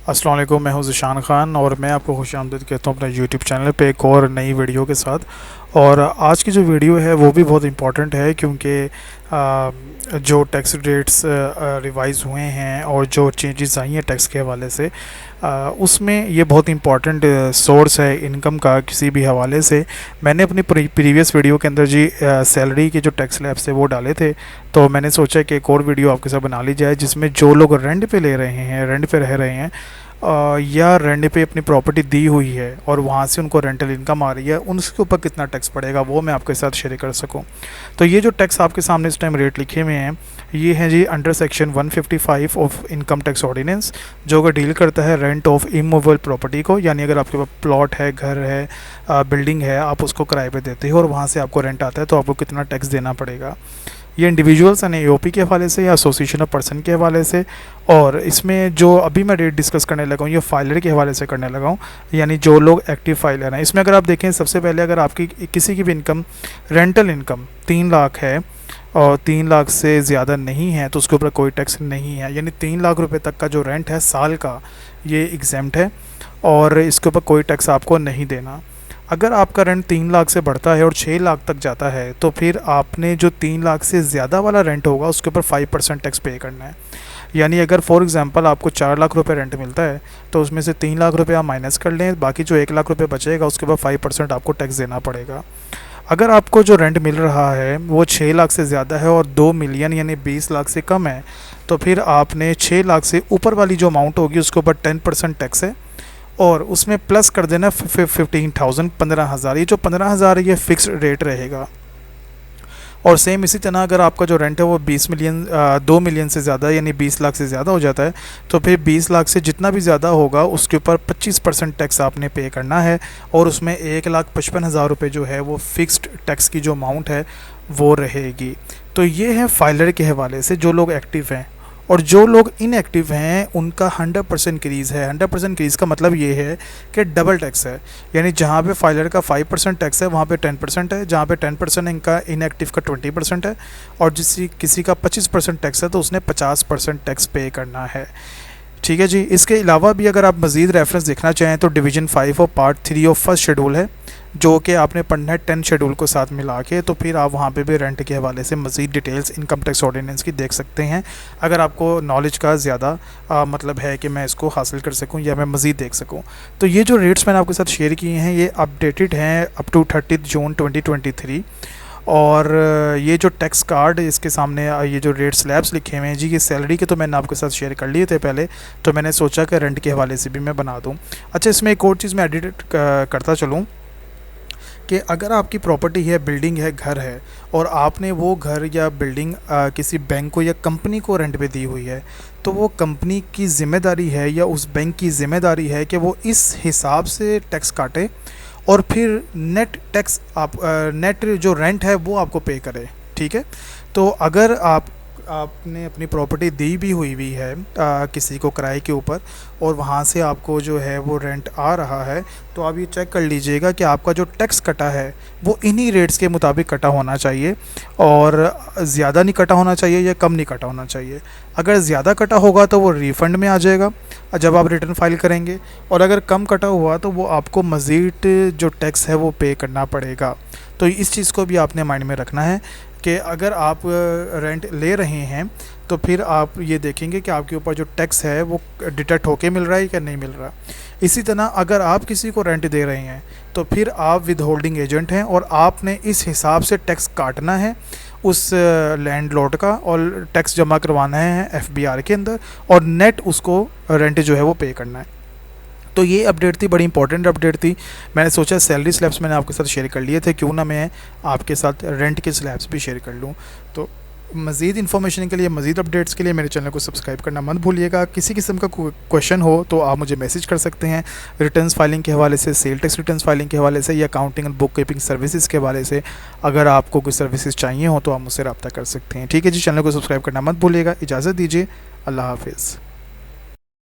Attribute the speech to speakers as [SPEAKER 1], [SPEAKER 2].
[SPEAKER 1] अस्सलाम वालेकुम, मैं हूं ज़ीशान ख़ान और मैं आपको खुशामदीद कहता हूं अपने यूट्यूब चैनल पे एक और नई वीडियो के साथ। और आज की जो वीडियो है वो भी बहुत इम्पॉर्टेंट है क्योंकि जो टैक्स रेट्स रिवाइज़ हुए हैं और जो चेंजेस आई हैं टैक्स के हवाले से, उसमें ये बहुत इम्पॉर्टेंट सोर्स है इनकम का किसी भी हवाले से। मैंने अपनी प्रीवियस वीडियो के अंदर जी सैलरी के जो टैक्स स्लैब्स थे वो डाले थे, तो मैंने सोचा कि एक और वीडियो आपके साथ बना ली जाए जिसमें जो लोग रेंट पे ले रहे हैं, रेंट पे रह रहे हैं या रेंट पे अपनी प्रॉपर्टी दी हुई है और वहाँ से उनको रेंटल इनकम आ रही है, उनके ऊपर कितना टैक्स पड़ेगा वो मैं आपके साथ शेयर कर सकूं। तो ये जो टैक्स आपके सामने इस टाइम रेट लिखे हुए हैं, ये हैं जी under section 155 of income tax ordinance, जो कि डील करता है रेंट ऑफ इमूवेबल प्रॉपर्टी को। यानी अगर आपके पास प्लॉट है, घर है, बिल्डिंग है, आप उसको किराए पे देते हो और वहाँ से आपको रेंट आता है तो आपको कितना टैक्स देना पड़ेगा। ये इंडिविजुअल्स यानी एओपी के हवाले से या एसोसिएशन ऑफ पर्सन के हवाले से, और इसमें जो अभी मैं रेट डिस्कस करने लगा हूँ ये फाइलर के हवाले से करने लगा हूँ, यानी जो लोग एक्टिव फाइलर हैं। इसमें अगर आप देखें, सबसे पहले अगर आपकी किसी की भी इनकम, रेंटल इनकम 3 लाख है और 3 लाख से ज़्यादा नहीं है तो उसके ऊपर कोई टैक्स नहीं है। यानी 3 लाख रुपए तक का जो रेंट है साल का, ये एग्जेम्प्ट है और इसके ऊपर कोई टैक्स आपको नहीं देना। अगर आपका रेंट 3 लाख से बढ़ता है और 6 लाख तक जाता है तो फिर आपने जो 3 लाख से ज़्यादा वाला रेंट होगा उसके ऊपर 5% टैक्स पे करना है। यानी अगर फॉर एग्जांपल आपको 4 लाख रुपए रेंट मिलता है तो उसमें से 3 लाख रुपए आप माइनस कर लें, बाकी जो 1 लाख रुपए बचेगा उसके ऊपर 5% आपको टैक्स देना पड़ेगा। अगर आपको जो रेंट मिल रहा है वो 6 लाख से ज़्यादा है और 2 मिलियन यानी 20 लाख से कम है तो फिर आपने 6 लाख से ऊपर वाली जो अमाउंट होगी उसके ऊपर 10% टैक्स है और उसमें प्लस कर देना 15,000, 15,000। ये जो 15,000 है ये फिक्स रेट रहेगा। और सेम इसी तरह अगर आपका जो रेंट है वो 20 मिलियन 2 मिलियन से ज़्यादा यानी 20 लाख से ज़्यादा हो जाता है तो फिर 20 लाख से जितना भी ज़्यादा होगा उसके ऊपर 25% टैक्स आपने पे करना है और उसमें 1,55,000 रुपये जो है वो फिक्स्ड टैक्स की जो अमाउंट है वो रहेगी। तो ये है फाइलर के हवाले से जो लोग एक्टिव हैं। और जो लोग इनएक्टिव हैं उनका 100% इंक्रीज़ है। 100% इंक्रीज़ का मतलब ये है कि डबल टैक्स है। यानी जहाँ पे फाइलर का 5% टैक्स है वहाँ पे 10% है, जहाँ पे 10% इनका इनएक्टिव का 20% है और किसी का 25% टैक्स है तो उसने 50% टैक्स पे करना है। ठीक है जी। इसके अलावा भी अगर आप मज़ीद रेफरेंस देखना चाहें तो डिवीज़न 5 और पार्ट 3 ऑफ फर्स्ट शेड्यूल है जो कि आपने पढ़ना है 10 शेड्यूल को साथ मिला के, तो फिर आप वहाँ पे भी रेंट के हवाले से मज़ीद डिटेल्स इनकम टैक्स ऑर्डिनेंस की देख सकते हैं अगर आपको नॉलेज का ज़्यादा मतलब है कि मैं इसको हासिल कर सकूँ या मैं मज़ीद देख सकूँ। तो ये जो रेट्स मैंने आपके साथ शेयर किए हैं ये अपडेटेड हैं अप टू 30 जून 2023। और ये जो टैक्स कार्ड इसके सामने ये जो रेट स्लैब्स लिखे हुए हैं जी, ये सैलरी के तो मैंने आपके साथ शेयर कर लिए थे पहले, तो मैंने सोचा कि रेंट के हवाले से भी मैं बना दूं। अच्छा, इसमें एक और चीज़ मैं एडिट करता चलूँ कि अगर आपकी प्रॉपर्टी है, बिल्डिंग है, घर है और आपने वो घर या बिल्डिंग किसी बैंक को या कंपनी को रेंट पे दी हुई है तो वो कंपनी की ज़िम्मेदारी है या उस बैंक की ज़िम्मेदारी है कि वो इस हिसाब से टैक्स काटे और फिर नेट टैक्स नेट जो रेंट है वो आपको पे करे। ठीक है। तो अगर आपने अपनी प्रॉपर्टी दी भी हुई है किसी को किराए के ऊपर और वहाँ से आपको जो है वो रेंट आ रहा है तो आप ये चेक कर लीजिएगा कि आपका जो टैक्स कटा है वो इन्हीं रेट्स के मुताबिक कटा होना चाहिए और ज़्यादा नहीं कटा होना चाहिए या कम नहीं कटा होना चाहिए। अगर ज़्यादा कटा होगा तो वो रिफ़ंड में आ जाएगा जब आप रिटर्न फाइल करेंगे, और अगर कम कटा हुआ तो वो आपको मज़ीद जो टैक्स है वो पे करना पड़ेगा। तो इस चीज़ को भी आपने माइंड में रखना है कि अगर आप रेंट ले रहे हैं तो फिर आप ये देखेंगे कि आपके ऊपर जो टैक्स है वो डिडक्ट होके मिल रहा है या नहीं मिल रहा। इसी तरह अगर आप किसी को रेंट दे रहे हैं तो फिर आप विद होल्डिंग एजेंट हैं और आपने इस हिसाब से टैक्स काटना है उस लैंडलॉर्ड का और टैक्स जमा करवाना है एफबीआर के अंदर और नेट उसको रेंट जो है वो पे करना है। तो ये अपडेट थी, बड़ी इंपॉर्टेंट अपडेट थी। मैंने सोचा सैलरी स्लैब्स मैंने आपके साथ शेयर कर लिए थे, क्यों ना मैं आपके साथ रेंट के स्लैब्स भी शेयर कर लूँ। तो मज़ीद इन्फॉर्मेशन के लिए, मज़ीद अपडेट्स के लिए मेरे चैनल को सब्सक्राइब करना मत भूलिएगा। किसी किस्म का क्वेश्चन हो तो आप मुझे मैसेज कर सकते हैं रिटर्न्स फाइलिंग के हवाले से, सेल टैक्स रिटर्न्स फाइलिंग के हवाले से या accounting and book keeping services के हवाले से। अगर आपको कोई सर्विसेज चाहिए हो तो आप मुझसे रब्ता कर सकते हैं। ठीक है जी। चैनल को सब्सक्राइब करना मत भूलिएगा। इजाज़त दीजिए। अल्लाह हाफिज़।